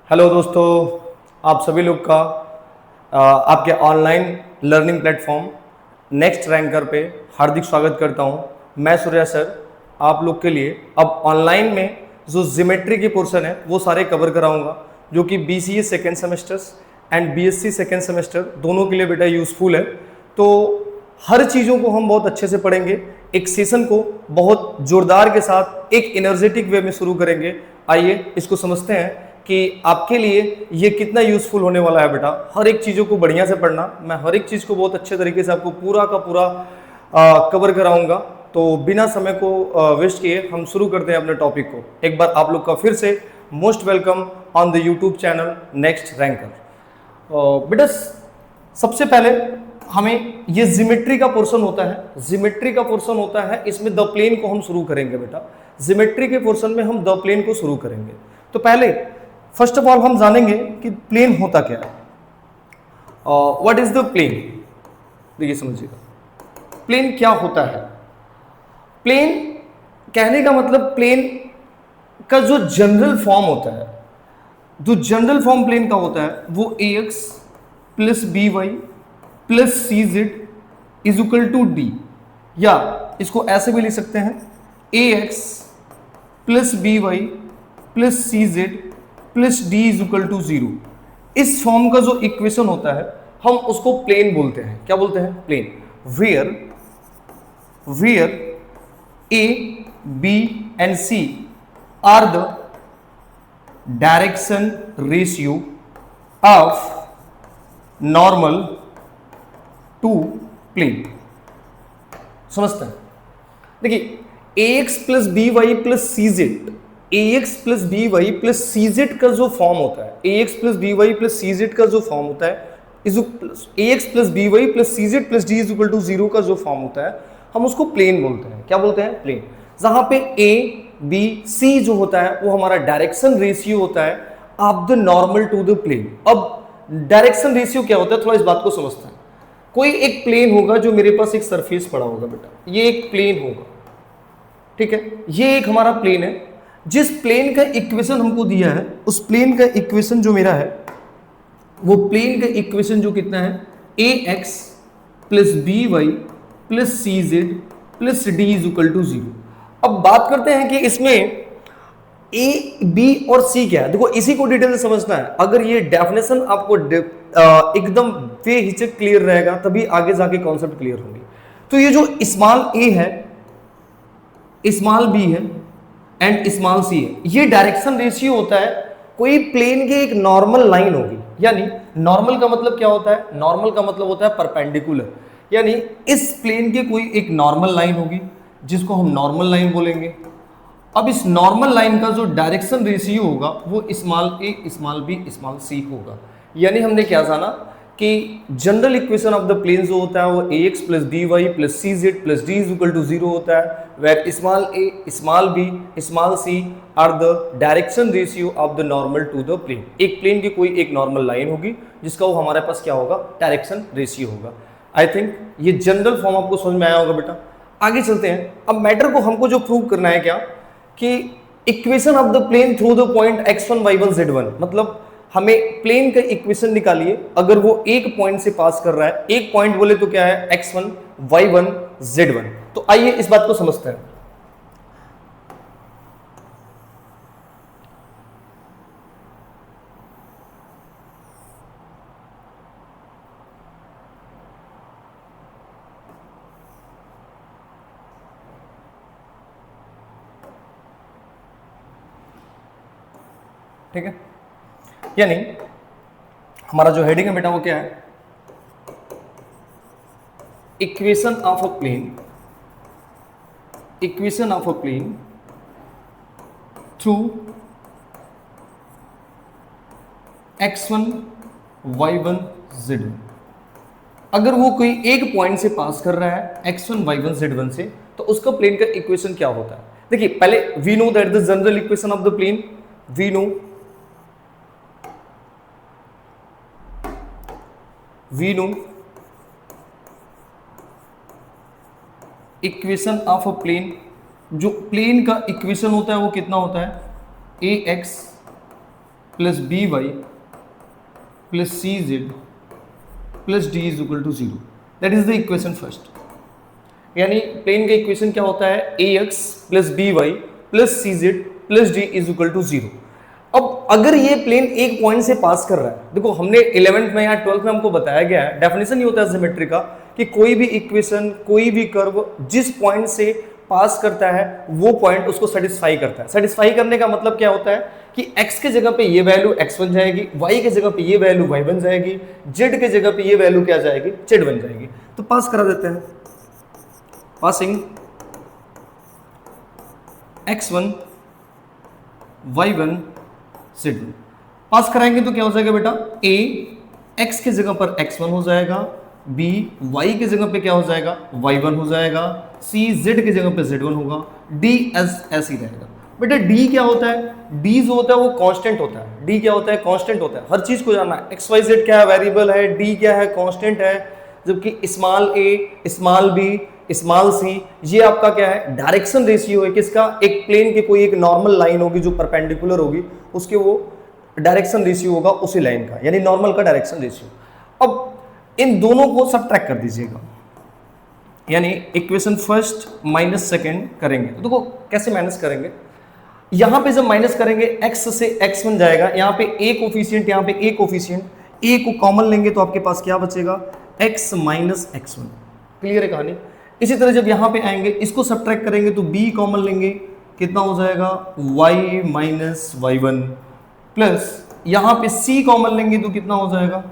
Hello दोस्तों, आप सभी लोग का आपके online learning platform next ranker पे हार्दिक स्वागत करता हूं। मैं सूर्या सर आप लोग के लिए अब ऑनलाइन में जो ज्योमेट्री की पोर्शन है वो सारे कवर कराऊंगा, जो कि BCA second semesters and BSc second semester दोनों के लिए बेटा यूज़फुल है। तो हर चीज़ों को हम बहुत अच्छे से पढ़ेंगे। एक सेशन को बहुत जोरदार के साथ एक एनर्जेटिक वे में शुरू करेंगे। आइए इसको समझते हैं कि आपके लिए ये कितना यूजफुल होने वाला है। बेटा हर एक चीज़ों को बढ़िया से पढ़ना, मैं हर एक चीज़ को बहुत अच्छे तरीके से आपको पूरा का पूरा कवर कराऊंगा। तो बिना समय को वेस्ट किए हम शुरू करते हैं अपने टॉपिक को। एक बार आप लोग का फिर से most welcome on the YouTube channel next ranker. बेटा सबसे पहले हमें ये ज्योमेट्री का पोर्शन होता है, ज्योमेट्री का पोर्शन होता है, इसमें द प्लेन को हम शुरू करेंगे। बेटा ज्योमेट्री के पोर्शन में हम द प्लेन को शुरू करेंगे। तो पहले फर्स्ट ऑफ ऑल हम जानेंगे कि प्लेन होता क्या है। What is the plane. देखिए समझिएगा, प्लेन क्या होता है। प्लेन कहने का मतलब प्लेन का जो जनरल फॉर्म होता है, जो जनरल फॉर्म प्लेन का होता है वो a x plus B Y plus C z is equal to d, या इसको ऐसे भी लिख सकते हैं a x plus B Y plus C Z plus d is equal to zero. इस फॉर्म का जो इक्वेशन होता है हम उसको प्लेन बोलते हैं। क्या बोलते हैं? Plane. Where a b and c are the direction ratio of normal to plane. समझते हैं? देखिए a x plus B Y plus C z, a x plus B Y plus C z का जो फॉर्म होता है, a x plus B Y plus C z का जो form होता है, a x plus B Y plus C Z plus d is equal to zero का जो फॉर्म होता है हम उसको प्लेन बोलते हैं। क्या बोलते हैं? प्लेन। जहां पे ए बी सी जो होता है वो हमारा डायरेक्शन रेशियो होता है of the normal to the plane. अब डायरेक्शन रेशियो क्या होता है, थोड़ा इस बात को समझते हैं। कोई एक प्लेन होगा जो मेरे पास एक सरफेस पड़ा होगा। बेटा ये एक प्लेन होगा, ठीक है, ये एक हमारा प्लेन है। जिस प्लेन का इक्वेशन हमको दिया है उस प्लेन का इक्वेशन जो मेरा है वो प्लेन का इक्वेशन जो कितना है, a x plus B Y plus C Z plus d is equal to zero. अब बात करते हैं कि इसमें ए बी और सी क्या है। देखो इसी को डिटेल से समझना है। अगर ये डेफिनेशन आपको एकदम बेहिचक क्लियर रहेगा तभी आगे जाके कॉन्सेप्ट क्लियर होंगे। तो ये जो स्मॉल ए है, स्मॉल बी है एंड स्मॉल सी है, ये डायरेक्शन रेशियो होता है। कोई प्लेन की एक नॉर्मल लाइन होगी, यानी नॉर्मल का मतलब क्या होता है? नॉर्मल का मतलब होता है परपेंडिकुलर, यानी इस प्लेन की कोई एक नॉर्मल लाइन होगी जिसको हम नॉर्मल लाइन बोलेंगे। अब इस नॉर्मल लाइन का जो डायरेक्शन रेशियो होगा वो small a small b small c होगा। यानी हमने क्या जाना कि general equation of the plane जो होता है वो a x plus B Y plus C Z plus d is equal to zero होता है, where small a small b small c are the direction ratio of the normal to the plane. एक plane की कोई एक normal line होगी जिसका वो हमारे पास क्या होगा, डायरेक्शन रेशियो होगा। आई थिंक ये जनरल फॉर्म आपको समझ में आया होगा। बेटा आगे चलते हैं। अब मैटर को हमको जो प्रूव करना है क्या, कि equation of the plane through the point x1 y1 z1, मतलब हमें प्लेन का इक्वेशन निकालिए अगर वो एक पॉइंट से पास कर रहा है। एक पॉइंट बोले तो क्या है, x1 y1 z1। तो आइए इस बात को समझते हैं। ठीक है, यानी हमारा जो हेडिंग है बेटा वो क्या है, equation of a plane, equation of a plane through x1 y1 z1। अगर वो कोई एक पॉइंट से पास कर रहा है x1 y1 z1 से, तो उसका प्लेन का इक्वेशन क्या होता है। देखिए पहले we know that the general equation of the plane, we know equation of a plane. जो प्लेन का इक्वेशन होता है वो कितना होता है, a x plus B Y plus C Z plus d is equal to zero. That is the equation first. यानी plane का इक्वेशन क्या होता है, a x plus B Y plus C Z plus d is equal to zero. अब अगर ये plane एक point से पास कर रहा है, देखो हमने 11th में या 12th में हमको बताया गया है, डेफिनेशन ये होता है ज्योमेट्री का कि कोई भी इक्वेशन कोई भी कर्व जिस पॉइंट से पास करता है वो पॉइंट उसको सेटिस्फाई करता है। सेटिस्फाई करने का मतलब क्या होता है कि x के जगह पे ये वैल्यू x बन जाएगी, y के जगह पे ये वैल्यू y बन जाएगी, z के जगह पे ये वैल्यू क्या जाएगी, z बन जाएगी। तो पास करा देते हैं, पासिंग x1 y1 z1 पास कराएंगे तो क्या हो जाएगा बेटा, a x के जगह पर x1 हो जाएगा, b y के जगह पे क्या हो जाएगा, y1 हो जाएगा, c z के जगह पे z1 होगा, d ऐसे ही रहेगा। बेटा d क्या होता है, d जो होता है वो कांस्टेंट होता है। d क्या होता है, कांस्टेंट होता है। हर चीज को जानना है, x y z क्या है, वेरिएबल है, d क्या है, कांस्टेंट है, जबकि small a small b small c ये आपका क्या है, डायरेक्शन रेशियो है। किसका, एक प्लेन की कोई एक नॉर्मल लाइन होगी जो परपेंडिकुलर होगी, उसके वो डायरेक्शन रेशियो होगा उसी लाइन का, यानी नॉर्मल का डायरेक्शन रेशियो। अब इन दोनों को सब्ट्रैक्ट कर दीजिएगा, यानी इक्वेशन फर्स्ट माइनस सेकेंड करेंगे। तो देखो कैसे माइनस करेंगे, यहां पे जब माइनस करेंगे x से x बन जाएगा, यहां पे a कोफिशिएंट, यहां पे a कोफिशिएंट, a को कॉमन लेंगे तो आपके पास क्या बचेगा, x माइनस x1। क्लियर है कहानी। इसी तरह जब यहां पे आएंगे इसको सब्ट्रैक्ट करेंगे तो b कॉमन लेंगे, कितना हो जाएगा, y माइनस y1 प्लस यहां पे c कॉमन लेंगे तो कितना हो जाएगा,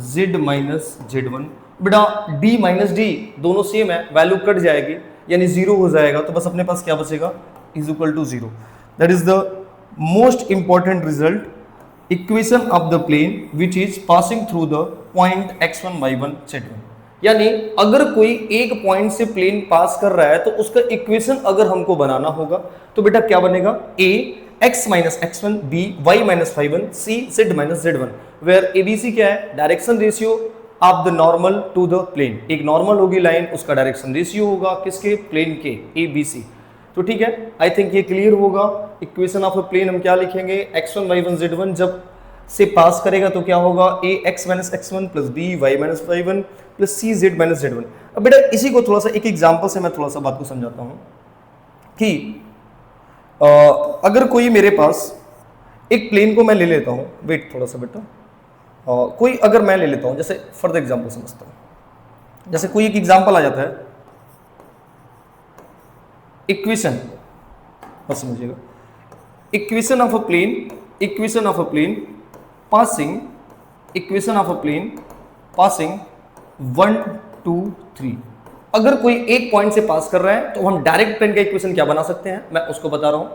z माइनस z1। बेटा d माइनस d दोनों सेम है, वैल्यू कट जाएगी यानी जीरो हो जाएगा, तो बस अपने पास क्या बचेगा, is equal to zero. That is the most important result, equation of the plane which is passing through the point x1 y1 z1। यानी अगर कोई एक पॉइंट से प्लेन पास कर रहा है तो उसका इक्वेशन अगर हमको बनाना होगा तो बेटा क्या बनेगा, a x minus x1, b y minus y1, c z minus z1, where abc क्या है, direction ratio of the normal to the plane. एक नॉर्मल होगी लाइन, उसका डायरेक्शन रेशियो होगा किसके, प्लेन के, abc। तो ठीक है, आई थिंक ये क्लियर होगा। इक्वेशन ऑफ अ प्लेन हम क्या लिखेंगे, x1 y1 z1 जब से पास करेगा तो क्या होगा, a x minus x1 plus b y minus y1 plus c z minus z1। अब बेटा इसी को थोड़ा सा एक एग्जांपल से मैं थोड़ा सा बात को समझाता हूं कि अगर कोई मेरे पास एक प्लेन को मैं ले लेता हूं, वेट थोड़ा सा बेटा, कोई अगर मैं ले लेता हूं, जैसे फॉर द एग्जांपल समझता हूं, जैसे कोई एक एग्जांपल आ जाता है, इक्वेशन, बस समझिएगा, equation of a plane, equation of a plane passing, equation of a plane passing 1 2 3। अगर कोई एक पॉइंट से पास कर रहा है तो हम डायरेक्ट प्लेन का इक्वेशन क्या बना सकते हैं, मैं उसको बता रहा हूं।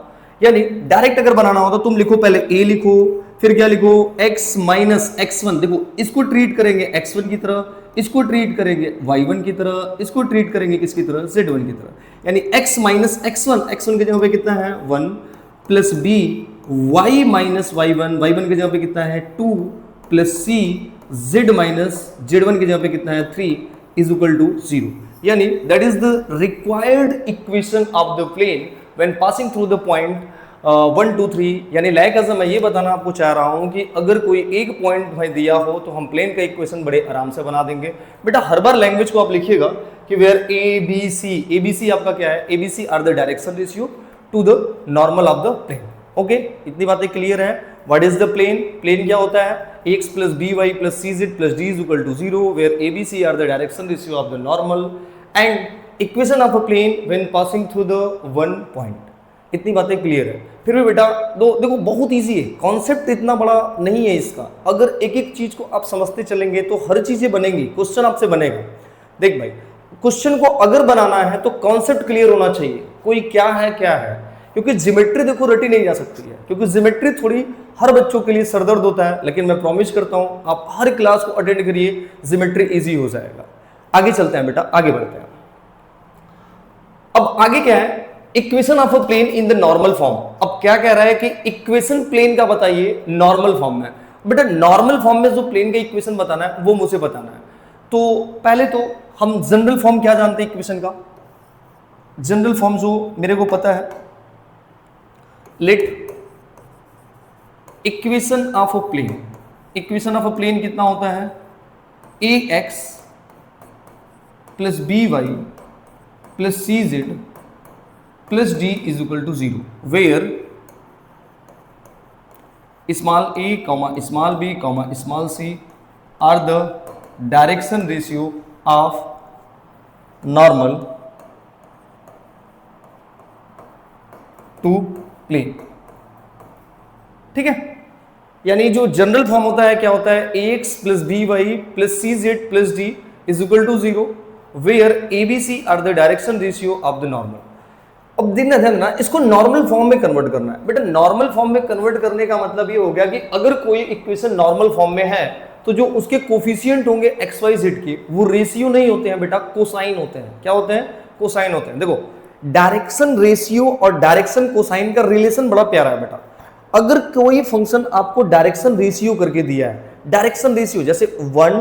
यानी डायरेक्ट अगर बनाना हो तो तुम लिखो, पहले a लिखो, फिर क्या लिखो, x माइनस x1। देखो इसको ट्रीट करेंगे x1 की तरह, इसको ट्रीट करेंगे y1 की तरह, इसको ट्रीट करेंगे किसकी तरह, z1 की तरह। यानी x माइनस x1, x1 के जगह पे कितना है 1, plus b y minus y1, y1 के जगह पे कितना है 2, plus c z minus z1 के जगह पे कितना है 3 इज इक्वल टू 0। यानी that is the required equation of the plane when passing through the point 1 2 3। यानी लाइक एज मैं ये बताना आपको चाह रहा हूं कि अगर कोई एक पॉइंट भाई दिया हो तो हम प्लेन का इक्वेशन बड़े आराम से बना देंगे। बेटा हर बार लैंग्वेज को आप लिखिएगा कि वेयर ए बी सी आपका क्या है, a b c are the direction ratio to the normal of the plane. Okay, इतनी बातें क्लियर है। What is the plane, plane क्या होता है, x plus B Y plus C Z plus d is equal to 0 where a b c are the direction ratio of the normal and equation of a plane when passing through the one point. इतनी बातें clear है। फिर भी बेटा देखो बहुत easy है, concept इतना बड़ा नहीं है इसका। अगर एक एक चीज को आप समझते चलेंगे तो हर चीजें बनेंगी, क्वेश्चन आपसे बनेगा। देख भाई, क्वेश्चन को अगर बनाना है तो कॉन्सेप्ट क्लियर होना चाहिए, कोई क्या है, क्योंकि ज्योमेट्री देखो रटी नहीं जा सकती है, क्योंकि ज्योमेट्री थोड़ी हर बच्चों के लिए सरदर्द होता है। लेकिन मैं प्रॉमिस करता हूं आप हर क्लास को अटेंड करिए, ज्योमेट्री इजी हो जाएगा। आगे चलते हैं बेटा, आगे बढ़ते हैं। अब आगे क्या है, equation of a plane in the normal form. अब क्या कह रहा है कि इक्वेशन प्लेन का बताइए नॉर्मल फॉर्म में। बेटा नॉर्मल फॉर्म में जो प्लेन का इक्वेशन बताना है वो मुझे बताना है। तो पहले तो हम जनरल फॉर्म क्या जानते हैं इक्वेशन का, जनरल फॉर्म जो मेरे को पता है, let equation of a plane, equation of a plane कितना होता है, a x plus B Y plus C Z plus d is equal to 0, where small a comma small b comma small c are the direction ratio of normal to plane. ठीक है, यानी जो general form होता है क्या होता है, a x plus B Y plus C Z plus d is equal to 0, where a b c are the direction ratio of the normal. अब ध्यान ना, इसको नॉर्मल फॉर्म में कन्वर्ट करना है बेटा। नॉर्मल फॉर्म में कन्वर्ट करने का मतलब ये हो गया कि अगर कोई इक्वेशन नॉर्मल फॉर्म में है तो जो उसके कोफिशिएंट होंगे एक्स वाई जेड के वो रेशियो नहीं होते हैं बेटा, कोसाइन होते हैं। क्या होते हैं, कोसाइन होते हैं। देखो डायरेक्शन रेशियो और डायरेक्शन कोसाइन का रिलेशन बड़ा प्यारा है बेटा। अगर कोई फंक्शन आपको डायरेक्शन रेशियो करके दिया है, डायरेक्शन रेशियो जैसे 1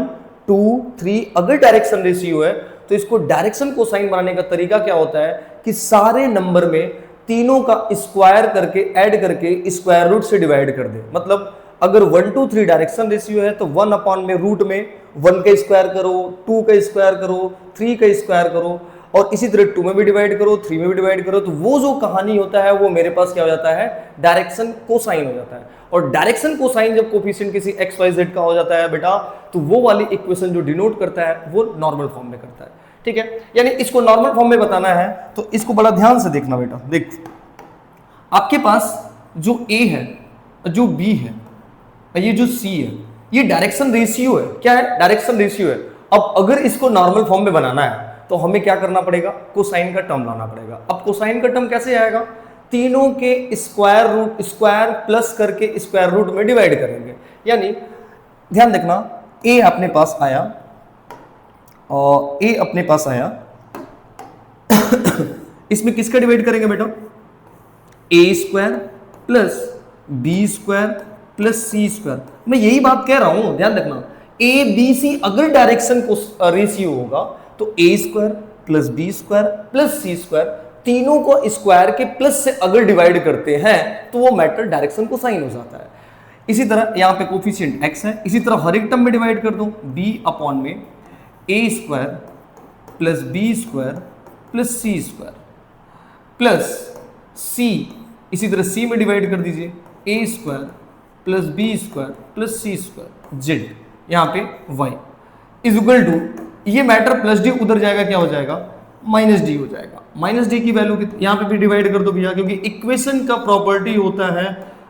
2 3, अगर डायरेक्शन रेशियो है तो इसको डायरेक्शन कोसाइन बनाने का तरीका क्या होता है कि सारे नंबर में तीनों का स्क्वायर करके ऐड करके स्क्वायर रूट से डिवाइड कर दे। मतलब अगर 1 2 3 डायरेक्शन रेशियो है तो 1 अपॉन में रूट में 1 का स्क्वायर करो, 2 का स्क्वायर करो, 3 का स्क्वायर करो और इसी तरह 2 में भी डिवाइड करो, 3 में भी डिवाइड करो, तो वो जो कहानी होता है वो मेरे पास क्या हो जाता है, डायरेक्शन कोसाइन हो जाता है। और डायरेक्शन कोसाइन जब कोफिशिएंट किसी एक्स वाई जेड का हो जाता है बेटा, तो वो वाली इक्वेशन जो डिनोट करता है वो नॉर्मल फॉर्म में करता है। ठीक है, यानी इसको नॉर्मल फॉर्म में बताना है तो इसको बड़ा ध्यान से देखना बेटा। देख आपके पास जो ए है, जो बी है, ये जो सी है, ये डायरेक्शन रेशियो है। क्या है, डायरेक्शन रेशियो है। अब अगर इसको नॉर्मल फॉर्म में बनाना है तो हमें क्या करना पड़ेगा, कोसाइन का टर्म लाना पड़ेगा। अब कोसाइन का टर्म कैसे आएगा, तीनों के स्क्वायर रूट, स्क्वायर प्लस करके स्क्वायर रूट में डिवाइड करेंगे। यानी ध्यान देखना, ए अपने पास आया और ए अपने पास आया इसमें किसका डिवाइड करेंगे बेटा, a square plus B square plus C square. मैं यही बात कह रहा हूं, ध्यान रखना, ए बी सी अगर डायरेक्शन को रेशियो होगा तो a square plus B square plus C square, तीनों को स्क्वायर के प्लस से अगर डिवाइड करते हैं तो वो मैटर डायरेक्शन को साइन हो जाता है। इसी तरह यहां पे कोफिशिएंट एक्स है, इसी तरह हर एक टर्म में डिवाइड कर दूं, बी अपॉन में A square plus B square plus C square plus C, इसी तरह सी में डिवाइड कर दीजिए, A square plus B square plus C square Z, यहाँ पे वाई इज इक्वल टू, ये मैटर प्लस डी उधर जाएगा, क्या हो जाएगा, माइनस डी हो जाएगा। माइनस डी की वैल्यू यहाँ पे भी डिवाइड कर दो भैया, क्योंकि इक्वेशन का प्रॉपर्टी होता है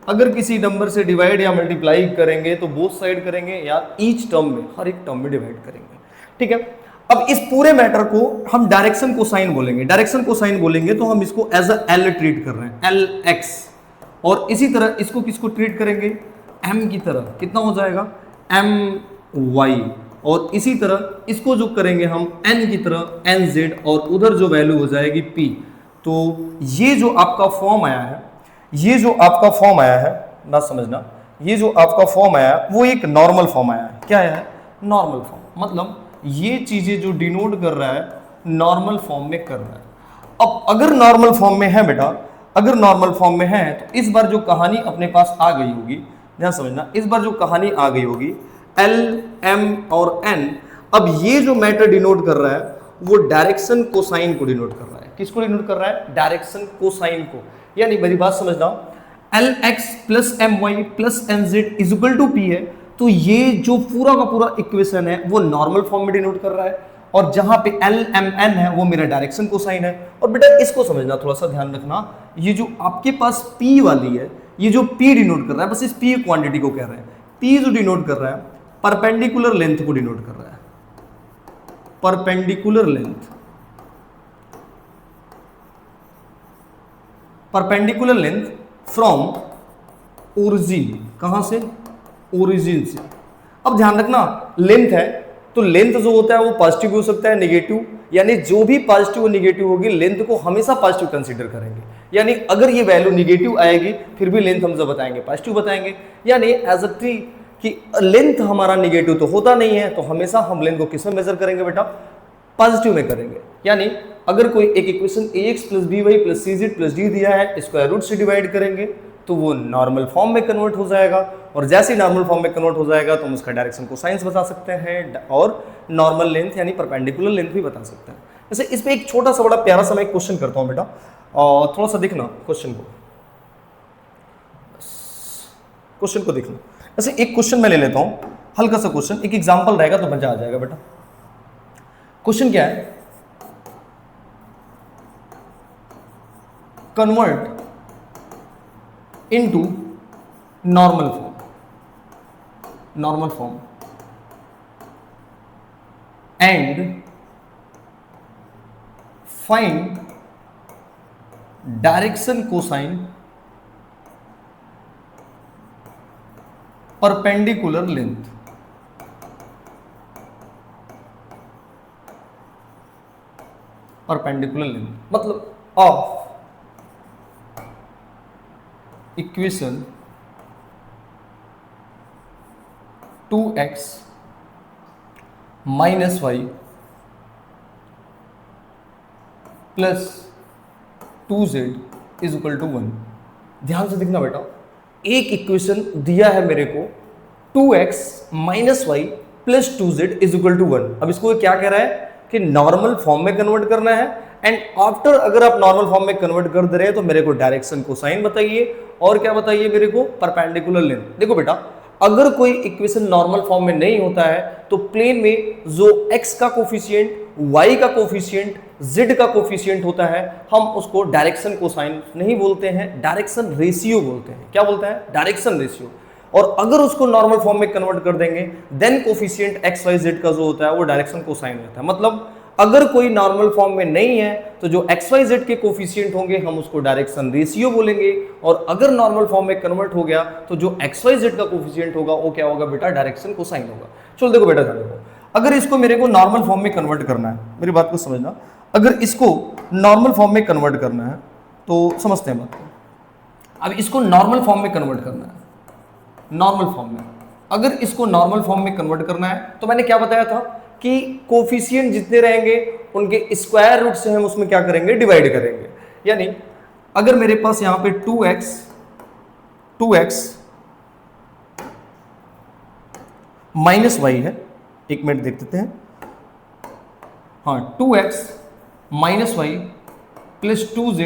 अगर किसी नंबर से डिवाइड या मल्टीप्लाई करेंगे तो बोथ साइड करेंगे या ईच टर्म में, हर एक टर्म में डिवाइड करेंगे। ठीक है, अब इस पूरे मैटर को हम डायरेक्शन कोसाइन बोलेंगे। डायरेक्शन कोसाइन बोलेंगे तो हम इसको एज अ एल ट्रीट कर रहे हैं, एल एक्स, और इसी तरह इसको किसको ट्रीट करेंगे, एम की तरह, कितना हो जाएगा, एम वाई, और इसी तरह इसको जो करेंगे हम एन की तरह, एन जेड, और उधर जो वैल्यू हो जाएगी पी। तो ये जो आपका फॉर्म आया है, ये जो आपका फॉर्म आया है ना, समझना, ये जो आपका फॉर्म आया है वो एक नॉर्मल फॉर्म आया है। क्या आया है, नॉर्मल फॉर्म, मतलब ये चीजें जो डिनोट कर रहा है नॉर्मल फॉर्म में कर रहा है। अब अगर नॉर्मल फॉर्म में है बेटा, अगर नॉर्मल फॉर्म में है तो इस बार जो कहानी अपने पास आ गई होगी, ध्यान समझना, इस बार जो कहानी आ गई होगी एल एम और एन, अब ये जो मैटर डिनोट कर रहा है वो डायरेक्शन कोसाइन को डिनोट कर रहा है। किसको डिनोट कर रहा है, डायरेक्शन कोसाइन को। यानी मेरी बात समझना, l x plus m y plus n z is equal to p है, तो ये जो पूरा का पूरा इक्वेशन है वो नॉर्मल फॉर्म में डिनोट कर रहा है, और जहां पे एल एम एन है वो मेरा डायरेक्शन कोसाइन है। और बेटा इसको समझना, थोड़ा सा ध्यान रखना, ये जो आपके पास पी वाली है, ये जो पी डिनोट कर रहा है, बस इस पी क्वांटिटी को कह रहे हैं। पी जो डिनोट कर रहा है परपेंडिकुलर लेंथ को डिनोट कर रहा है, perpendicular length, perpendicular length from origin, कहां से, ओरिजिन से। अब ध्यान रखना, लेंथ है तो लेंथ जो होता है वो पॉजिटिव हो सकता है, नेगेटिव, यानी जो भी पॉजिटिव और नेगेटिव होगी लेंथ को हमेशा पॉजिटिव कंसीडर करेंगे। यानी अगर ये वैल्यू नेगेटिव आएगी फिर भी लेंथ हम जब बताएंगे पॉजिटिव बताएंगे। यानी एज अ ट्री कि लेंथ हमारा नेगेटिव तो होता नहीं है, तो हमेशा हम लेंथ को किस में मेजर करेंगे बेटा, पॉजिटिव में करेंगे। यानी अगर कोई एक equation A x plus B Y plus C Z plus D दिया है, स्क्वायर रूट से डिवाइड करेंगे, तो वो नॉर्मल फॉर्म में कन्वर्ट हो जाएगा, और जैसे ही नॉर्मल फॉर्म में कन्वर्ट हो जाएगा तो हम उसका डायरेक्शन कोसाइंस बता सकते हैं और नॉर्मल लेंथ यानी परपेंडिकुलर लेंथ भी बता सकते हैं। जैसे इस पे एक छोटा सा बड़ा प्यारा सा मैं एक क्वेश्चन करता हूँ बेटा, और थोड़ा सा देखना क्वेश्चन को देखना। जैसे एक क्वेश्चन मैं ले लेता हूँ, हल्का सा क्वेश्चन, एक एग्जांपल रहेगा तो मजा आ जाएगा बेटा। क्वेश्चन क्या है, convert into normal form and find direction cosine perpendicular length. मतलब of equation 2x minus Y plus 2z is equal to 1। ध्यान से देखना बेटा, एक इक्वेशन दिया है मेरे को 2x minus Y plus 2z is equal to 1। अब इसको क्या कह रहा है कि नॉर्मल फॉर्म में कन्वर्ट करना है, एंड आफ्टर अगर आप नॉर्मल फॉर्म में कन्वर्ट कर दे रहे हैं तो मेरे को डायरेक्शन कोसाइन बताइए, और क्या बताइए मेरे को, परपेंडिकुलर लेंथ। देखो बेटा, अगर कोई इक्वेशन नॉर्मल फॉर्म में नहीं होता है तो प्लेन में जो x का कोफिशिएंट, y का कोफिशिएंट, z का कोफिशिएंट होता है, हम उसको डायरेक्शन कोसाइन नहीं बोलते हैं, डायरेक्शन रेशियो बोलते हैं। क्या बोलते हैं? Direction ratio. और अगर उसको नॉर्मल फॉर्म में कन्वर्ट कर देंगे then coefficient x y z का जो होता है वो डायरेक्शन कोसाइन होता है। मतलब अगर कोई नॉर्मल फॉर्म में नहीं है तो जो x y z के कोफिशिएंट होंगे हम उसको डायरेक्शन रेशियो बोलेंगे, और अगर नॉर्मल फॉर्म में कन्वर्ट हो गया तो जो x y z का कोफिशिएंट होगा वो क्या होगा बेटा? डायरेक्शन कोसाइन होगा। चलो देखो बेटा, देखो अगर इसको मेरे को नॉर्मल फॉर्म में कन्वर्ट करना है, मेरी बात को समझना, अगर इसको नॉर्मल फॉर्म में कन्वर्ट करना है तो समझते हैं बात को। अब इसको नॉर्मल फॉर्म में कन्वर्ट करना है, नॉर्मल फॉर्म में अगर इसको नॉर्मल फॉर्म में कन्वर्ट करना है तो मैंने क्या बताया था कि कोफिशिएंट जितने रहेंगे उनके स्क्वायर रूट से हम उसमें क्या करेंगे? डिवाइड करेंगे। यानी अगर मेरे पास यहां पे 2x माइनस वाई है, एक मिनट देख लेते हैं, हाँ 2x minus Y plus 2z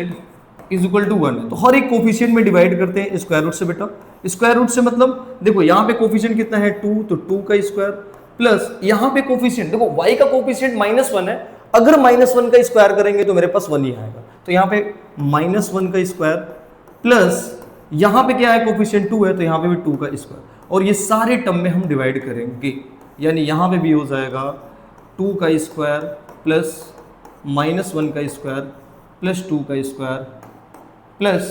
is equal to 1 है, तो हर एक कोफिशिएंट में डिवाइड करते हैं स्क्वायर रूट से बेटा। स्क्वायर रूट से मतलब देखो यहाँ पे कोफिशिएंट कितना है 2, तो 2 का स्क्वायर प्लस यहाँ पे कोफिशिएंट देखो y का कोफिशिएंट -1 है, अगर -1 का स्क्वायर करेंगे तो मेरे पास 1 ही आएगा, तो यहाँ पे -1 का स्क्वायर प्लस यहाँ पे क्या है कोफिशिएंट 2 है तो यहाँ पे भी 2 का स्क्वायर, और ये सारे टर्म में हम डिवाइड करेंगे। यानी यहाँ पे भी हो जाएगा 2 का स्क्वायर प्लस -1 का स्क्वायर प्लस 2 का स्क्वायर प्लस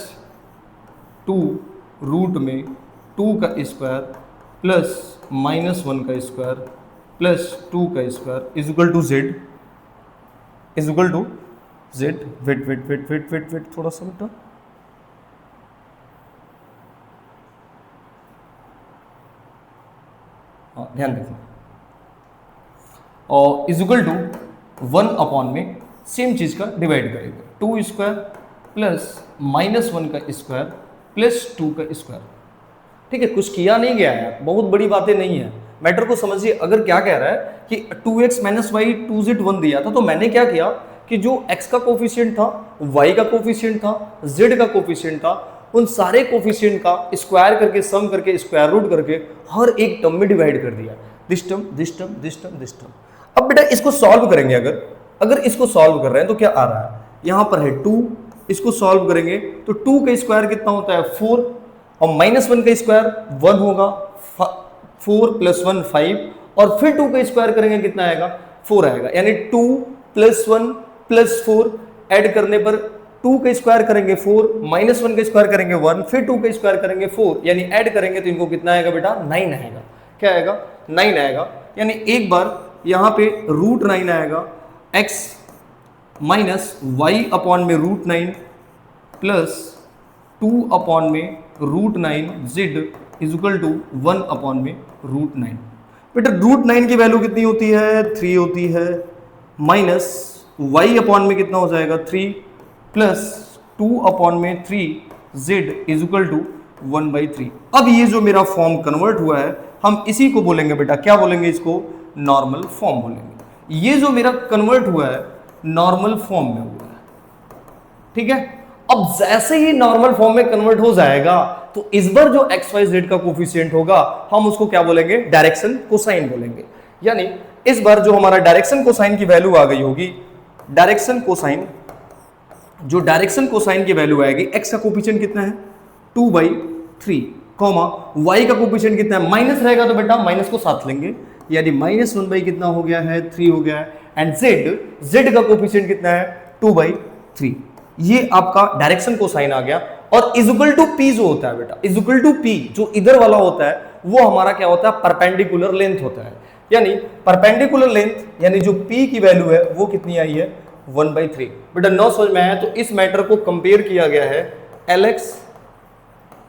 2 रूट में 2 का स्क्वायर प्लस -1 का स्क्वायर प्लस 2 का square is equal to z, is equal to z। Wait थोड़ा सा बेटा, हाँ ध्यान देखना, और इज इक्वल टू 1 अपॉन में सेम चीज का डिवाइड करेंगे, 2 स्क्वायर प्लस -1 का स्क्वायर प्लस 2 का स्क्वायर। ठीक है, कुछ किया नहीं गया है, बहुत बड़ी बातें नहीं है, मैटर को समझिए। अगर क्या कह रहा है कि 2x माइनस वाई 2z 1 दिया था, तो मैंने क्या किया कि जो x का कोफिशिएंट था, y का कोफिशिएंट था, z का कोफिशिएंट था, उन सारे कोफिशिएंट का स्क्वायर करके, सम करके, स्क्वायर रूट करके हर एक टर्म में डिवाइड कर दिया, this term, this term, this term, this term. अब बेटा इसको सॉल्व करेंगे, अगर इसको सॉल्व कर रहे हैं तो क्या आ रहा है, यहां पर है 2, इसको सॉल्व करेंगे तो 2 का स्क्वायर कितना होता है 4, और -1 का स्क्वायर 1 होगा, 4 + 1 5, और फिर 2 का स्क्वायर करेंगे कितना आएगा 4 आएगा। यानी 2 + 1 + 4 ऐड करने पर 2 का स्क्वायर करेंगे 4, -1 का स्क्वायर करेंगे 1, फिर 2 का स्क्वायर करेंगे 4, यानी ऐड करेंगे तो इनको कितना आएगा बेटा 9 आएगा। क्या आएगा 9 आएगा। यानी एक बार यहां पे √9 आएगा, x माइनस वाई अपॉन में √9 प्लस 2 अपॉन में √9 z is equal to 1 upon में √9। बेटा √9 की वैल्यू कितनी होती है 3 होती है, माइनस y अपॉन में कितना हो जाएगा 3 प्लस 2 अपॉन में 3 जेड इज इक्वल टू 1/3। अब ये जो मेरा फॉर्म कन्वर्ट हुआ है, हम इसी को बोलेंगे बेटा, क्या बोलेंगे इसको? नॉर्मल फॉर्म बोलेंगे। ये जो मेरा कन्वर्ट हुआ है नॉर्मल फॉर्म में हुआ है, ठीक है। अब जैसे ही नॉर्मल फॉर्म में कन्वर्ट हो जाएगा तो इस बार जो एक्स वाई जेड का कोफिशिएंट होगा हम उसको क्या बोलेंगे? डायरेक्शन कोसाइन बोलेंगे। यानी इस बार जो हमारा डायरेक्शन कोसाइन की वैल्यू आ गई होगी, डायरेक्शन कोसाइन, जो डायरेक्शन कोसाइन की वैल्यू आएगी, एक्स का कोफिशिएंट कितना है? 2/3, कॉमा वाई का कोफिशिएंट कितना है? माइनस रहेगा तो बेटा माइनस को साथ लेंगे, यानी -1 कितना हो गया है? 3 हो गया है। एंड जेड का कोफिशिएंट कितना है? 2/3। ये आपका डायरेक्शन कोसाइन आ गया। और इक्वल टू पी जो होता है बेटा, इक्वल टू पी जो इधर वाला होता है वो हमारा क्या होता है? परपेंडिकुलर लेंथ होता है। यानी परपेंडिकुलर लेंथ यानी जो पी की वैल्यू है वो कितनी आई है? 1/3। बेटा नौ समझ में आया? तो इस मैटर को कंपेयर किया गया है Lx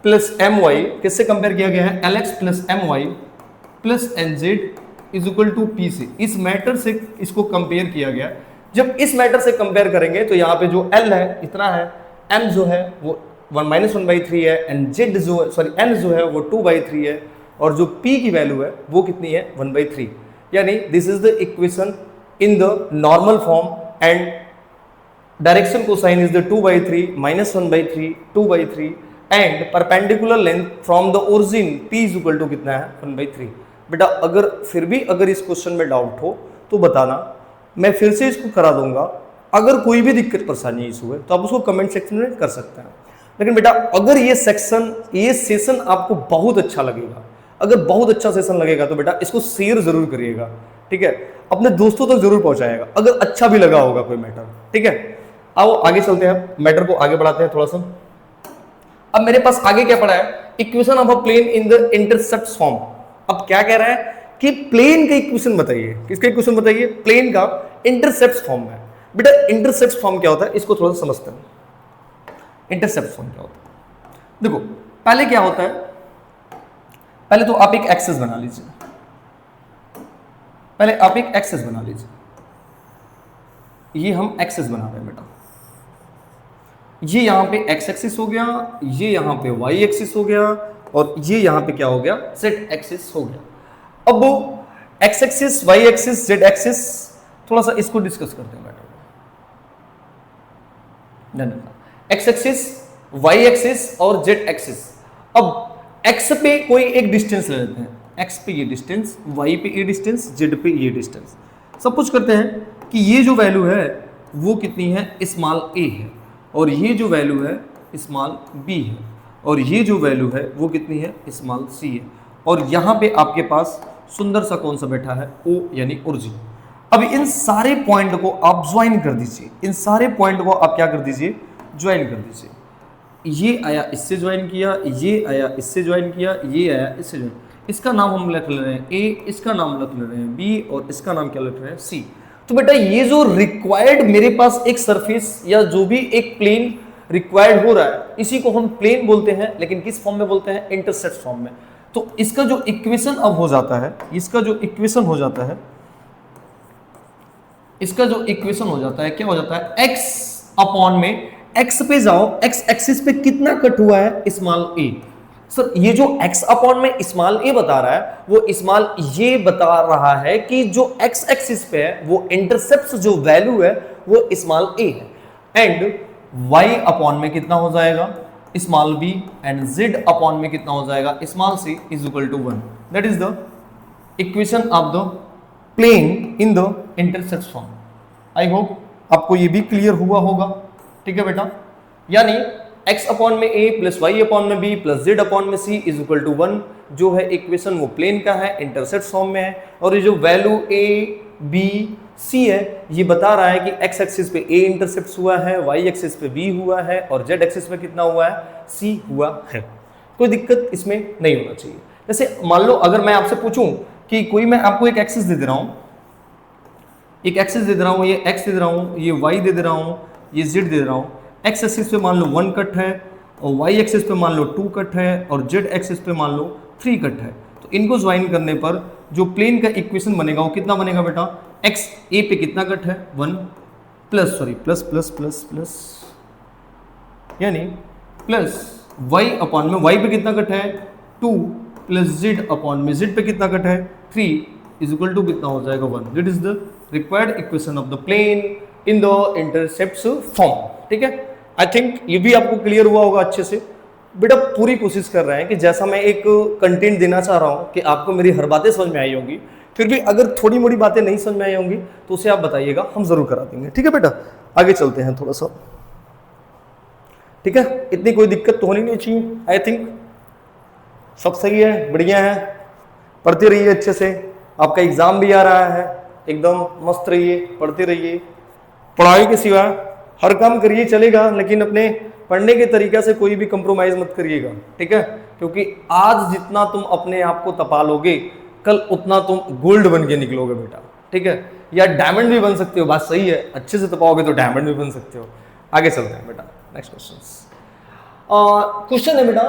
प्लस एम वाई, किससे कंपेयर किया गया है? Lx plus m y plus n z is equal to p से। इस मैटर से इसको कंपेयर किया गया। जब इस मैटर से कंपेयर करेंगे तो यहाँ पे जो L है इतना है, M जो है वो 1/3 है, एंड जेड जो N जो है वो 2/3 है, और जो P की वैल्यू है वो कितनी है? 1/3। यानी this is the equation in the normal form, and direction cosine is the 2/3 -1/3 2/3, and perpendicular length from the origin P is equal to कितना है? 1/3। बेटा अगर फिर भी अगर इस क्वेश्चन में डाउट हो तो बताना, मैं फिर से इसको करा दूंगा। अगर कोई भी दिक्कत परेशानी इशू है तो आप उसको कमेंट सेक्शन में कर सकते हैं। लेकिन बेटा अगर ये सेशन आपको बहुत अच्छा लगेगा, अगर बहुत अच्छा सेशन लगेगा तो बेटा इसको शेयर जरूर करिएगा, ठीक है। अपने दोस्तों तक जरूर पहुंचाएगा अगर अच्छा भी लगा होगा कोई मैटर, ठीक है। आओ आगे चलते हैं, मैटर को आगे बढ़ाते हैं थोड़ा सा। अब मेरे पास आगे क्या पड़ा है? Equation of a plane in the intercept form. अब क्या कह रहा है कि प्लेन का इक्वेशन बताइए। किसका इक्वेशन बताइए? प्लेन का इंटरसेप्ट फॉर्म में। बेटा इंटरसेप्ट फॉर्म क्या होता है इसको थोड़ा सा समझते हैं। इंटरसेप्ट फॉर्म क्या होता है? देखो पहले क्या होता है, पहले तो आप एक एक्सेस बना लीजिए, पहले आप एक एक्सेस बना लीजिए। ये हम एक्सेस बना रहे हैं बेटा, ये यहां पे एक्स एक्सिस हो गया, ये यहां पे वाई एक्सिस हो गया, और ये यहां पे क्या हो गया? जेड एक्सिस हो गया। अब वो x axis, y axis, z axis, थोड़ा सा इसको डिस्कस करते हैं बेटा। एक्स एक्सिस, वाई एक्सिस और जेड एक्सिस। अब एक्स पे कोई एक डिस्टेंस ले लेते हैं, एक्स पे ये डिस्टेंस, वाई पे ये डिस्टेंस, जेड पे ये डिस्टेंस। सब कुछ करते हैं कि ये जो वैल्यू है वो कितनी है? स्मॉल ए है, और ये जो वैल्यू है स्मॉल बी है, और ये जो वैल्यू है वो कितनी है? स्मॉल सी है। और यहाँ पे आपके पास सुंदर सा कौन सा बैठा है? ओ यानी ओरिजिन। अब इन सारे पॉइंट को आप ज्वाइन कर दीजिए, इन सारे पॉइंट को आप क्या कर दीजिए? ज्वाइन कर दीजिए। ये आया इससे ज्वाइन किया, ये आया इससे ज्वाइन किया, ये आया इससे ज्वाइन। इसका नाम हम लिख ले रहे हैं ए, इसका नाम लिख ले रहे हैं बी, और इसका नाम क्या लिख रहे हैं? सी। तो बेटा ये जो रिक्वायर्ड मेरे पास एक सरफेस या जो भी एक प्लेन रिक्वायर्ड हो रहा है, इसी को हम प्लेन बोलते हैं, लेकिन किस फॉर्म में बोलते हैं? इंटरसेप्ट फॉर्म में। तो इसका जो इक्वेशन अब हो जाता है, इसका जो इक्वेशन हो जाता है, इसका जो इक्वेशन हो जाता है, क्या हो जाता है? एक्स अपॉन में एक्स पे जाओ, एक्स एक्सिस पे कितना कट हुआ है? स्मॉल ए। सर ये जो एक्स अपॉन में स्मॉल ए बता रहा है वो स्मॉल ये बता रहा है कि जो एक्स एक्सिस पे है वो इंटरसेप्ट जो वैल्यू है वो स्मॉल ए है, एंड वाई अपॉन में कितना हो जाएगा? Small b, and z upon में कितना हो जाएगा? Small c is equal to 1। That is the equation of the plane in the intercept form. I hope आपको ये भी क्लियर हुआ होगा, ठीक है बेटा। यानी x अपॉन में a प्लस वाई अपॉन में b प्लस जेड अपॉन में c इज इक्वल टू 1 जो है इक्वेशन वो प्लेन का है, इंटरसेप्ट फॉर्म में है। और ये जो वैल्यू a b c है ये बता रहा है कि x एक्सिस पे a इंटरसेप्ट हुआ है, y एक्सिस पे b हुआ है, और z एक्सिस पे कितना हुआ है? c हुआ है। कोई दिक्कत इसमें नहीं होना चाहिए। जैसे मान लो अगर मैं आपसे पूछूं कि कोई मैं आपको एक एक्सिस दे दे रहा हूं, एक एक्सिस दे दे रहा हूं, ये x दे रहा हूं, ये y दे दे रहा हूं, ये z दे रहा हूं। एक्स एक्सिस पे मान लो 1 कट है, और वाई एक्सिस पे मान लो 2 कट है, और जेड एक्सिस पे मान लो 3 कट है। तो इनको ज्वाइन करने पर जो प्लेन का इक्वेशन बनेगा वो कितना बनेगा बेटा? एक्स ए पे कितना कट है? 1 प्लस प्लस प्लस प्लस, यानी प्लस वाई अपॉन में वाई पे कितना कट है 2 प्लस जेड अपॉन में जेड पे कितना कट है 3 इज इक्वल टू कितना हो जाएगा 1। That is the required equation of the plane in the intercepts form. ठीक है, आई थिंक ये भी आपको क्लियर हुआ होगा अच्छे से। बेटा पूरी कोशिश कर रहे हैं कि जैसा मैं एक कंटेंट देना चाह रहा हूँ कि आपको मेरी हर बातें समझ में आई होंगी, फिर भी अगर थोड़ी मोड़ी बातें नहीं समझ में आई होंगी तो उसे आप बताइएगा, हम जरूर करा देंगे। ठीक है बेटा, आगे चलते हैं थोड़ा सा। ठीक है, इतनी कोई दिक्कत तो होनी नहीं चाहिए। आई थिंक सब सही है, बढ़िया है, पढ़ते रहिए अच्छे से। आपका एग्जाम भी आ रहा है, एकदम मस्त रहिए, पढ़ते रहिए। पढ़ाई के सिवा हर काम करिए चलेगा, लेकिन अपने पढ़ने के तरीका से कोई भी कंप्रोमाइज मत करिएगा। ठीक है, क्योंकि आज जितना तुम अपने आप को तपा लोगे, कल उतना तुम गोल्ड बन के निकलोगे बेटा। ठीक है, या डायमंड भी बन सकते हो, बात सही है, अच्छे से तपाओगे तो डायमंड भी बन सकते हो। आगे चलते हैं बेटा, नेक्स्ट क्वेश्चन है बेटा,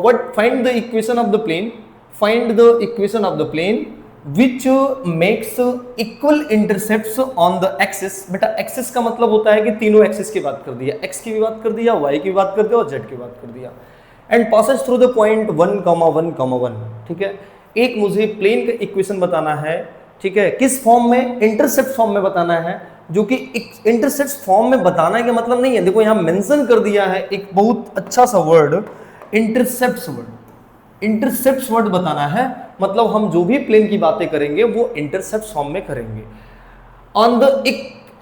what find the equation of the plane, find the equation of the plane which makes equal intercepts on the axis. बेटा एक्सिस का मतलब होता है कि तीनों एक्सिस की बात कर दिया, एक्स की भी बात कर दिया, वाई की भी बात कर दिया और जेड की बात कर दिया। And passes through the point 1,1,1। ठीक है, एक मुझे प्लेन का इक्वेशन बताना है। ठीक है, किस फॉर्म में, इंटरसेप्ट फॉर्म में बताना है, जो कि इंटरसेप्ट फॉर्म में बताना का मतलब नहीं है, देखो यहां मेंशन कर दिया है एक बहुत अच्छा सा word, intercept word. Intercept word बताना है, मतलब हम जो भी प्लेन की बातें करेंगे वो इंटरसेप्ट फॉर्म में करेंगे। ऑन द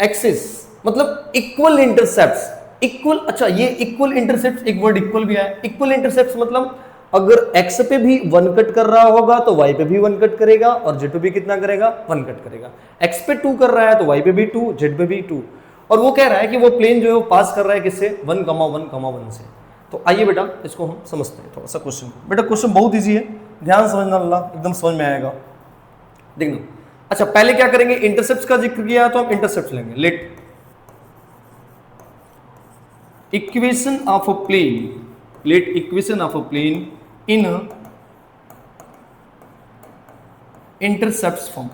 एक्सिस मतलब इक्वल इंटरसेप्ट्स, इक्वल, अच्छा ये इक्वल इंटरसेप्ट्स, एक वर्ड इक्वल भी है। इक्वल इंटरसेप्ट्स मतलब अगर x पे भी 1 कट कर रहा होगा तो y पे भी 1 कट करेगा, और z पे भी कितना करेगा 1 कट करेगा। x पे 2 कर रहा है तो y पे भी 2, z पे भी 2। और वो कह रहा है कि वो प्लेन जो है वो पास कर रहा है किससे, 1,1,1 से। तो आइए बेटा इसको हम समझते हैं थोड़ा सा क्वेश्चन। बेटा क्वेश्चन बहुत ईजी है, ध्यान समझना, अल्लाह एकदम समझ में आएगा। देखना, अच्छा पहले क्या करेंगे, इंटरसेप्ट का जिक्र किया तो हम इंटरसेप्ट लेंगे। Let equation of a plane, let equation of a plane in intercept form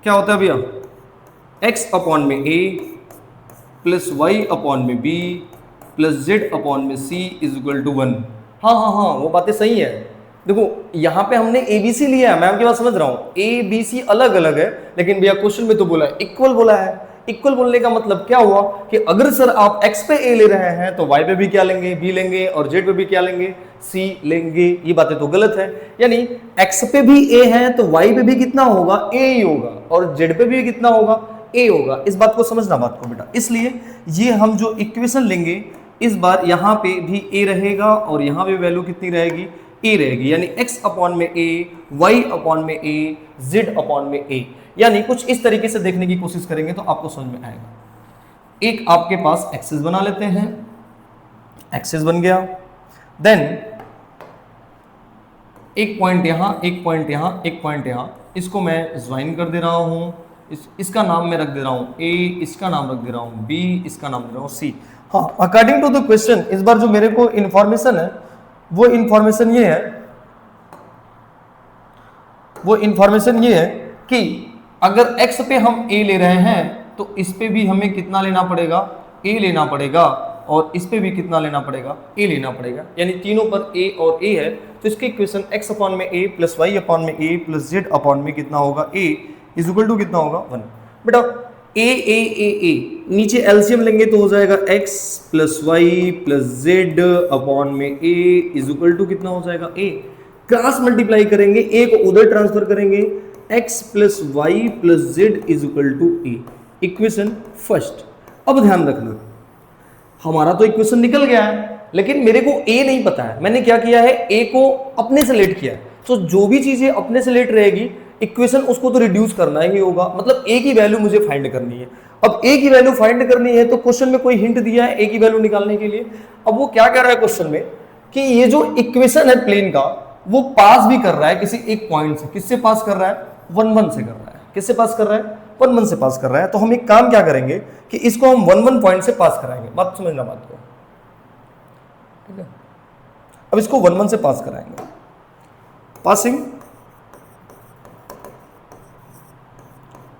क्या होता है भैया, x अपॉन में a प्लस वाई अपॉन में b प्लस जेड अपॉन में c इज इक्वल टू 1। हाँ हाँ हाँ, वो बातें सही है। देखो यहां पे हमने ABC लिया है, मैं आपकी बात समझ रहा हूं, ABC अलग अलग है, लेकिन भैया क्वेश्चन में तो बोला है इक्वल बोला है। इक्वल बोलने का मतलब क्या हुआ कि अगर सर आप x पे a ले रहे हैं तो y पे भी क्या लेंगे, b लेंगे, और z पे भी क्या लेंगे, c लेंगे। ये बातें तो गलत है, यानी x पे भी a है तो y पे भी कितना होगा, a ही होगा, और z पे भी कितना होगा, a होगा। इस बात को समझना, बात को बेटा। इसलिए ये हम जो इक्वेशन लेंगे इस बार यहाँ पे भी a रहेगा और यहाँ पे वैल्यू कितनी रहेगी, a रहेगी, यानी x अपॉन में a, y अपॉन में a, z अपॉन में a। यानी कुछ इस तरीके से देखने की कोशिश करेंगे तो आपको समझ में आएगा। एक आपके पास एक्सिस बना लेते हैं, एक्सिस बन गया, देन एक पॉइंट यहां, एक पॉइंट यहां, एक पॉइंट यहां, इसको मैं ज्वाइन कर दे रहा हूं। इसका नाम मैं रख दे रहा हूं a, इसका नाम रख दे रहा हूं b, इसका नाम दे रहा हूं c। हाँ, अकॉर्डिंग टू द क्वेश्चन इस बार जो मेरे को इंफॉर्मेशन है वो इंफॉर्मेशन ये है, वो इंफॉर्मेशन ये है कि अगर x पे हम a ले रहे हैं तो इस पे भी हमें कितना लेना पड़ेगा, a लेना पड़ेगा, और इस पे भी कितना लेना पड़ेगा, a लेना पड़ेगा। यानी तीनों पर a और a है, तो इसके इक्वेशन x अपॉन में a प्लस वाई अपॉन में a प्लस z अपॉन में कितना होगा, a इज इक्वल टू कितना होगा 1। बेटा a नीचे एलसीएम लेंगे तो हो जाएगा x plus Y plus z upon में a इज इक्वल टू कितना हो जाएगा, a। क्रॉस मल्टीप्लाई करेंगे, a को उधर ट्रांसफर करेंगे, x plus Y plus Z is equal to a. Equation first. अब ध्यान रखना, हमारा तो इक्वेशन निकल गया है, लेकिन मेरे को a नहीं पता है। मैंने क्या किया है, a को अपने से लेट किया है। तो जो भी चीजें अपने से लेट रहेगी इक्वेशन उसको तो रिड्यूस करना ही होगा, मतलब a की वैल्यू मुझे फाइंड करनी है। अब a की वैल्यू फाइंड करनी है तो क्वेश्चन में कोई हिंट दिया है a की वैल्यू निकालने के लिए। अब वो क्या कह रहा है क्वेश्चन में कि ये जो इक्वेशन है प्लेन का वो पास भी कर रहा है किसी एक पॉइंट से। किससे पास कर रहा है, 1 1 से कर रहा है। किससे पास कर रहा है, 1 1 से पास कर रहा है। तो हम एक काम क्या करेंगे कि इसको हम 1 1 पॉइंट से पास कराएंगे। बात समझना, बात को, ठीक है। अब इसको 1 1 से पास कराएंगे, पासिंग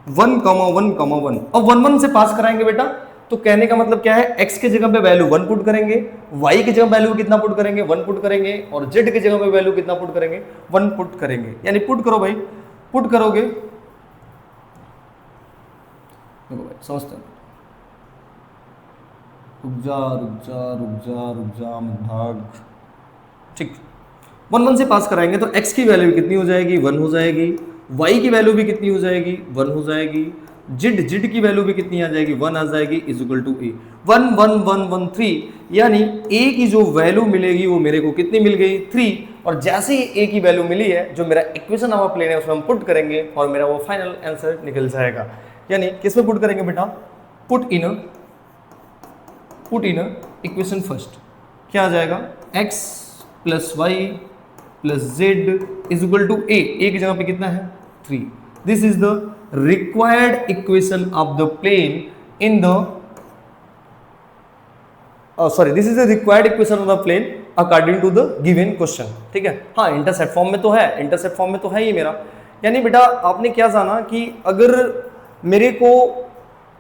1, 1, 1। अब 1 1 से पास कराएंगे बेटा तो कहने का मतलब क्या है, x की जगह पे वैल्यू 1 पुट करेंगे, y की जगह वैल्यू कितना पुट करेंगे, 1 पुट करेंगे, और z की जगह पे वैल्यू कितना पुट करेंगे, 1 पुट करेंगे। यानी पुट करो भाई, पुट करोगे, देखो भाई समझते हैं, रुक जा रुक जा रुक जा रुक जा मत भाग, ठीक। 1 1 से पास कराएंगे तो x की वैल्यू कितनी हो जाएगी, 1 हो जाएगी, y की वैल्यू भी कितनी हो जाएगी, 1 हो जाएगी, z की वैल्यू भी कितनी आ जाएगी, 1 आ जाएगी, इज इक्वल टू a 1 1 1 1 3, यानी a की जो वैल्यू मिलेगी वो मेरे को कितनी मिल गई, 3। और जैसे ही a की वैल्यू मिली है, जो मेरा इक्वेशन ऑफ अ प्लेन है उसमें हम पुट करेंगे और मेरा वो फाइनल आंसर निकल जाएगा। यानी किस में पुट करेंगे बेटा, पुट इन इक्वेशन फर्स्ट, क्या आ जाएगा, x plus Y plus Z is equal to A की जगह पे कितना है, 3। This is the required equation of the plane in the this is the required equation of the plane according to the given question, ठीक है। हाँ, intercept form में तो है, इंटरसेप्ट फॉर्म में तो है ही मेरा। यानी बेटा आपने क्या जाना कि अगर मेरे को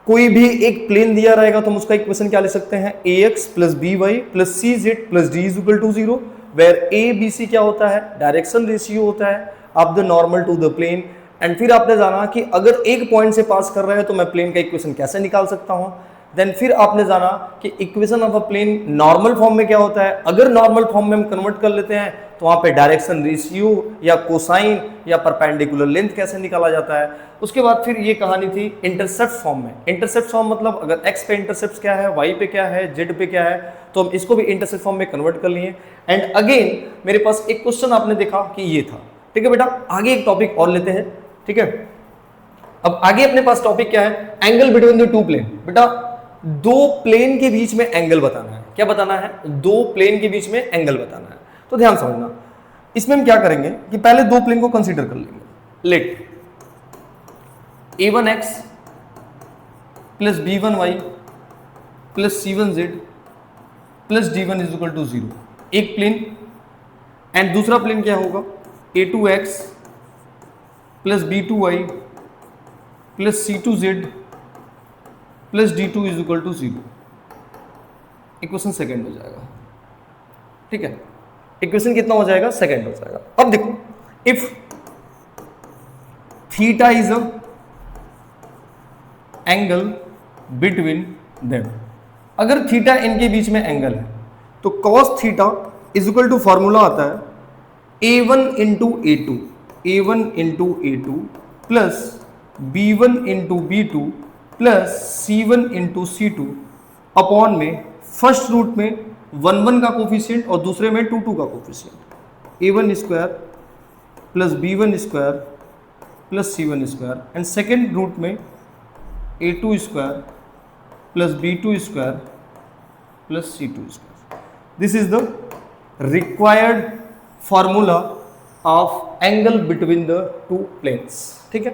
कोई भी एक प्लेन दिया रहेगा तो हम उसका इक्वेशन क्या ले सकते हैं, ax plus B Y plus C Z plus d is equal to 0, where a b c क्या होता है, डायरेक्शन रेशियो होता है of the normal to the plane. And फिर आपने जाना कि अगर एक पॉइंट से पास कर रहे हैं तो मैं प्लेन का इक्वेशन कैसे निकाल सकता हूं। देन फिर आपने जाना कि equation of a plane normal form में क्या होता है, अगर नॉर्मल फॉर्म में हम कन्वर्ट कर लेते हैं तो वहां पे डायरेक्शन रेशियो या कोसाइन या परपेंडिकुलर लेंथ कैसे निकाला जाता है। उसके बाद फिर ये कहानी थी इंटरसेप्ट फॉर्म में। इंटरसेप्ट फॉर्म मतलब अगर x पे इंटरसेप्ट क्या है, y पे क्या है, z पे क्या है, तो हम इसको भी इंटरसेप्ट फॉर्म में कन्वर्ट कर लिए। एंड अगेन मेरे पास एक क्वेश्चन आपने देखा कि ये था, ठीक है बेटा। आगे एक टॉपिक और लेते हैं, ठीक है। अब आगे अपने पास टॉपिक क्या है, angle between the two plane. बेटा दो प्लेन के बीच में एंगल बताना है, क्या बताना है, दो प्लेन के बीच में एंगल बताना है। तो ध्यान समझना, इसमें हम क्या करेंगे कि पहले दो प्लेन को कंसीडर कर लेंगे। Let a1x plus b1y plus c1z plus d1 is equal to 0, एक प्लेन। एंड दूसरा प्लेन क्या होगा, a2x plus b2y plus c2z plus d2 is equal to 0। Equation second हो जाएगा, ठीक है। इक्वेशन कितना हो जाएगा, सेकेंड हो जाएगा। अब देखो, if theta is a angle between them, अगर थीटा इनके बीच में एंगल है तो cos theta is equal to formula आता है a1 into a2, a1 into a2 plus b1 into b2 plus c1 into c2 upon में फर्स्ट रूट में 1 1 का कोफिशिएंट और दूसरे में 2 2 का coefficient, a1 square plus b1 square plus c1 square. And second root में a2 square plus b2 square plus c2 square. This is the required formula of angle between the two planes, ठीक है।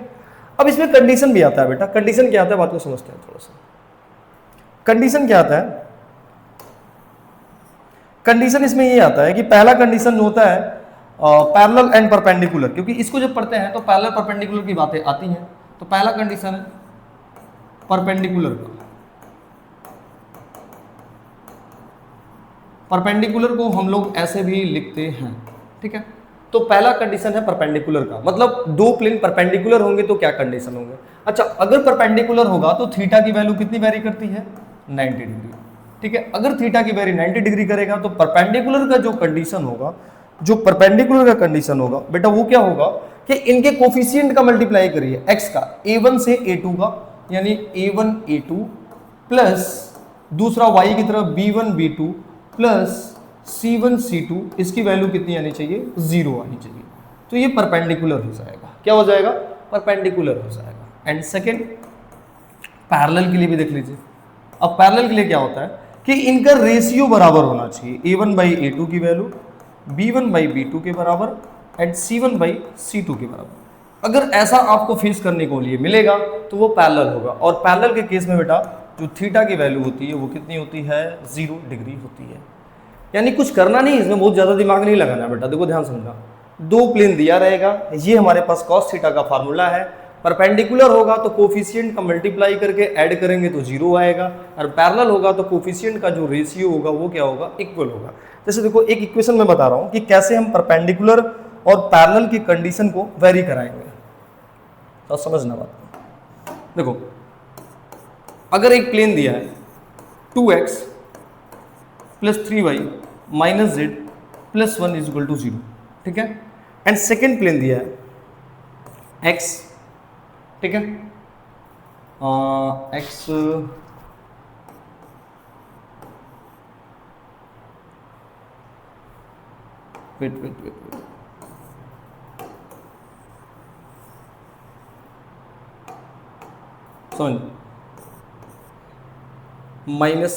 अब इसमें condition भी आता है बेटा। Condition क्या आता है, बात को समझते हैं थोड़ा सा। कंडीशन क्या आता है, कंडीशन इसमें ये आता है कि पहला कंडीशन होता है पैरेलल एंड परपेंडिकुलर, क्योंकि इसको जब पढ़ते हैं तो पैरेलल परपेंडिकुलर की बातें आती हैं। तो पहला कंडीशन है परपेंडिकुलर का, परपेंडिकुलर को हम लोग ऐसे भी लिखते हैं, ठीक है। तो पहला कंडीशन है परपेंडिकुलर का, मतलब दो प्लेन परपेंडिकुलर होंगे तो क्या कंडीशन होंगे। अच्छा, अगर परपेंडिकुलर होगा तो थीटा की वैल्यू कितनी वेरी करती है, 90 डिग्री, ठीक है। अगर थीटा की वैल्यू 90 डिग्री करेगा तो परपेंडिकुलर का जो कंडीशन होगा, जो परपेंडिकुलर का कंडीशन होगा बेटा, वो क्या होगा कि इनके कोफिशिएंट का मल्टीप्लाई करिए x का, a1 से a2 का, यानी a1 a2 प्लस दूसरा y की तरफ b1 b2 plus c1 c2, इसकी वैल्यू कितनी आनी चाहिए, 0 आनी चाहिए। तो ये परपेंडिकुलर हो जाएगा, क्या हो जाएगा, परपेंडिकुलर हो जाएगा। एंड सेकेंड पैरेलल के लिए भी देख लीजिए। अब पैरेलल के लिए क्या होता है कि इनका रेशियो बराबर होना चाहिए, a1 बाई a2 की वैल्यू b1 बाई b2 के बराबर एंड c1 बाई c2 के बराबर। अगर ऐसा आपको फेस करने को लिए मिलेगा तो वो पैरेलल होगा। और पैरेलल के केस में बेटा जो थीटा की वैल्यू होती है वो कितनी होती है, 0 डिग्री होती है। यानी कुछ करना नहीं, इसमें बहुत ज़्यादा दिमाग नहीं लगाना बेटा। देखो ध्यान समझना, दो प्लेन दिया रहेगा, ये हमारे पास cos थीटा का फार्मूला है, परपेंडिकुलर होगा तो कोफिशिएंट का मल्टीप्लाई करके ऐड करेंगे तो 0 आएगा, और पैरेलल होगा तो कोफिशिएंट का जो रेशियो होगा वो क्या होगा, इक्वल होगा। जैसे देखो एक इक्वेशन में बता रहा हूं कि कैसे हम परपेंडिकुलर और पैरेलल की कंडीशन को वेरी कराएंगे, तो समझना बात। देखो अगर एक प्लेन दिया है 2x plus 3y minus z plus 1 is equal to 0, ठीक है, एंड सेकेंड प्लेन दिया है x, ठीक है, x वेट समझ, minus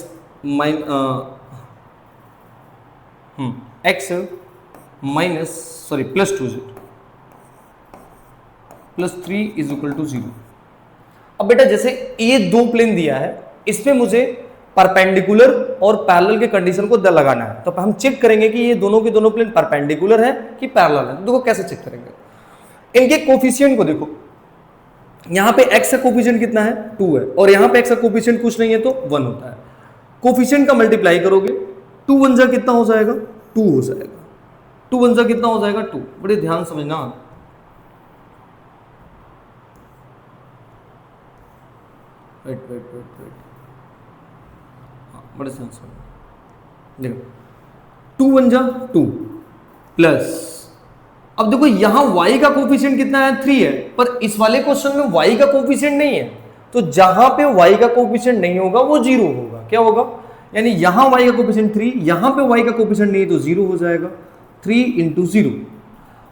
x minus sorry plus 2z plus 3 is equal to 0। अब बेटा जैसे ये दो प्लेन दिया है, इसमें मुझे परपेंडिकुलर और पैरेलल के कंडीशन को लगाना है, तो हम चेक करेंगे कि ये दोनों के दोनों प्लेन परपेंडिकुलर है कि पैरेलल है। देखो कैसे चेक करेंगे, इनके कोफिशिएंट को देखो, यहां पे x का कोफिशिएंट कितना है 2 है, और यहां पे x का कोफिशिएंट कुछ नहीं है तो 1 होता है। कोफिशिएंट का मल्टीप्लाई करोगे 2 1 जा कितना हो जाएगा 2 हो जाएगा, 2 1 जा कितना हो जाएगा 2। बड़े ध्यान समझना, वेट बड़े ध्यान समझना। देखो 2 1 जा 2 प्लस, अब देखो यहां y का कोफिशिएंट कितना है 3 है, पर इस वाले क्वेश्चन में y का कोफिशिएंट नहीं है, तो जहां पे y का कोफिशिएंट नहीं होगा वो 0 होगा। क्या होगा, यानी यहां y का कोफिशिएंट 3, यहां पे y का कोफिशिएंट नहीं है तो 0 हो जाएगा, 3 इंटू 0।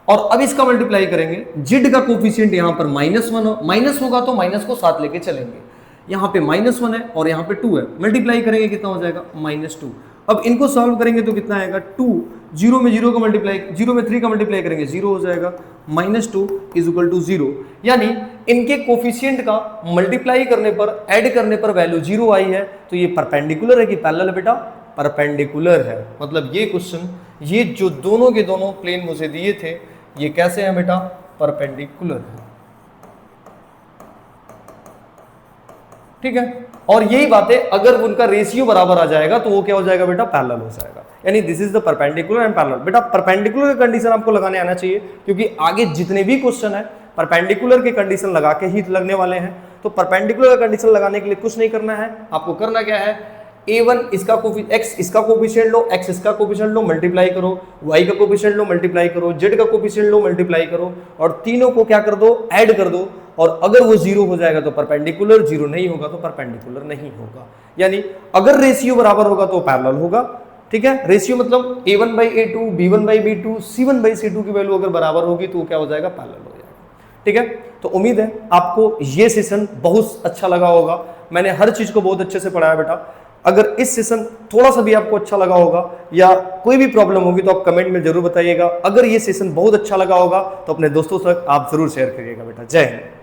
और अब इसका मल्टीप्लाई करेंगे, z का कोफिशिएंट यहां पर -1 माइनस होगा तो माइनस को साथ लेके चलेंगे, यहां पे -1 है और यहां पे 2 है, मल्टीप्लाई करेंगे कितना हो जाएगा -2। अब इनको सॉल्व करेंगे तो कितना आएगा 2, 0 में 0 का मल्टीप्लाई, 0 में 3 का मल्टीप्लाई करेंगे 0 हो जाएगा, -2 इज इक्वल टू 0। यानी इनके कोफिशिएंट का मल्टीप्लाई करने पर, ऐड करने पर वैल्यू 0 आई है, तो ये परपेंडिकुलर है कि पैरेलल है बेटा, परपेंडिकुलर है। मतलब ये क्वेश्चन, ये जो दोनों के दोनों प्लेन मुझे दिए थे ये कैसे हैं बेटा, परपेंडिकुलर है, ठीक है। और यही बात है, अगर उनका रेशियो बराबर आ जाएगा तो वो क्या हो जाएगा बेटा, पैरेलल हो जाएगा। यानी this is the perpendicular and parallel. बेटा परपेंडिकुलर की कंडीशन आपको लगाने आना चाहिए, क्योंकि आगे जितने भी क्वेश्चन है परपेंडिकुलर के कंडीशन लगा के ही लगने वाले हैं। तो परपेंडिकुलर का कंडीशन लगाने के लिए कुछ नहीं करना है, आपको करना क्या है, a1 इसका x इसका कोफिशिएंट लो, x इसका कोफिशिएंट लो, मल्टीप्लाई करो, y का कोफिशिएंट लो, मल्टीप्लाई करो, z का कोफिशिएंट लो, मल्टीप्लाई करो, और तीनों को क्या कर दो, ऐड कर दो, और अगर वो 0 हो जाएगा तो परपेंडिकुलर, 0 नहीं होगा तो परपेंडिकुलर नहीं होगा। यानी अगर रेशियो बराबर होगा तो पैरेलल होगा, ठीक है। रेशियो मतलब a1/a2, b1/b2, c1/c2 की वैल्यू अगर बराबर होगी तो क्या हो जाएगा, पैरेलल हो जाएगा, ठीक है। तो उम्मीद है आपको ये सेशन बहुत अच्छा लगा होगा, मैंने हर चीज को बहुत अच्छे से पढ़ाया बेटा। अगर इस सेशन थोड़ा सा भी आपको अच्छा लगा होगा या कोई भी प्रॉब्लम होगी तो आप कमेंट में जरूर बताइएगा। अगर ये सेशन बहुत अच्छा लगा होगा तो अपने दोस्तों तक आप जरूर शेयर करिएगा बेटा। जय हिंद।